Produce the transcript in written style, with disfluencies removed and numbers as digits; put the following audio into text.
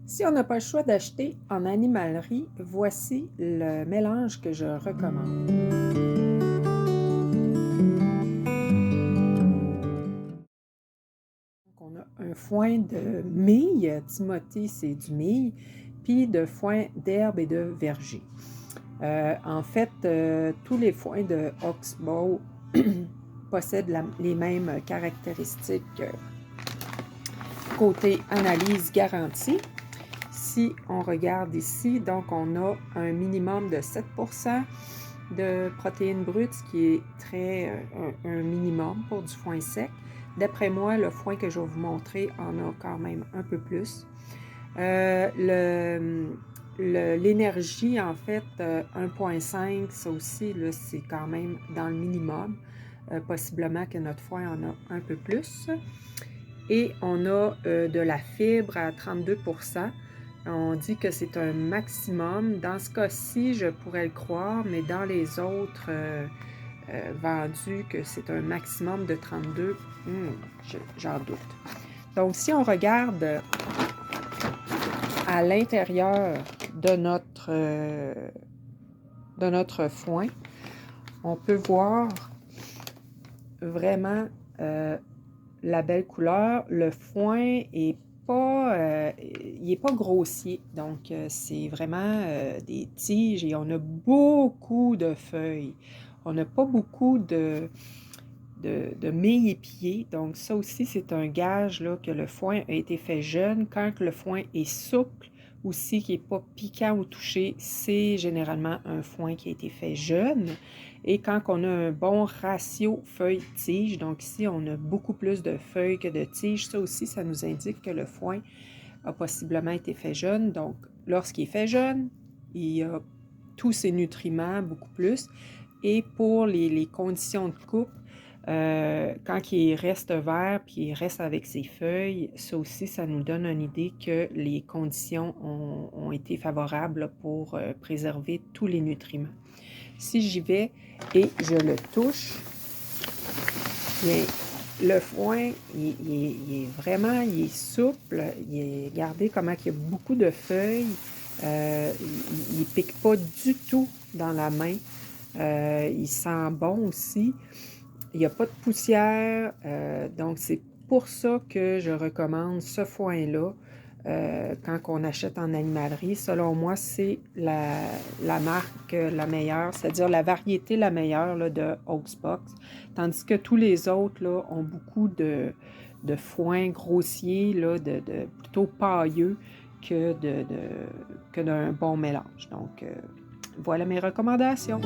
Si on n'a pas le choix d'acheter en animalerie, voici le mélange que je recommande. Donc, on a un foin de mie, Timothée c'est du mie, puis de foin d'herbe et de verger. En fait, tous les foins de Oxbow possèdent les mêmes caractéristiques côté analyse garantie. Si on regarde ici, donc on a un minimum de 7% de protéines brutes, ce qui est un minimum pour du foin sec. D'après moi, le foin que je vais vous montrer en a quand même un peu plus. L'énergie, en fait, 1,5, ça aussi, c'est quand même dans le minimum. Possiblement que notre foin en a un peu plus. Et on a de la fibre à 32%. On dit que c'est un maximum. Dans ce cas-ci, je pourrais le croire, mais dans les autres vendus, que c'est un maximum de 32, j'en doute. Donc, si on regarde à l'intérieur de notre foin, on peut voir vraiment la belle couleur. Le foin est il n'est pas grossier, donc c'est vraiment des tiges et on a beaucoup de feuilles. On n'a pas beaucoup de mille-pieds, donc ça aussi c'est un gage là, que le foin a été fait jeune. Quand le foin est souple, aussi qui n'est pas piquant au toucher, c'est généralement un foin qui a été fait jeune. Et quand on a un bon ratio feuilles-tiges, donc ici on a beaucoup plus de feuilles que de tiges, ça aussi ça nous indique que le foin a possiblement été fait jeune. Donc lorsqu'il est fait jeune, il a tous ses nutriments, beaucoup plus. Et pour les conditions de coupe, quand il reste vert puis il reste avec ses feuilles, ça aussi, ça nous donne une idée que les conditions ont été favorables pour préserver tous les nutriments. Si j'y vais et je le touche, bien, le foin, il est vraiment, il est souple, regardez comment il y a beaucoup de feuilles, il ne pique pas du tout dans la main, il sent bon aussi. Il n'y a pas de poussière, donc c'est pour ça que je recommande ce foin-là quand on achète en animalerie. Selon moi, c'est la marque la meilleure, c'est-à-dire la variété la meilleure là, de Oxbox, tandis que tous les autres là, ont beaucoup de foin grossier, là, plutôt pailleux que d'un bon mélange. Donc, voilà mes recommandations.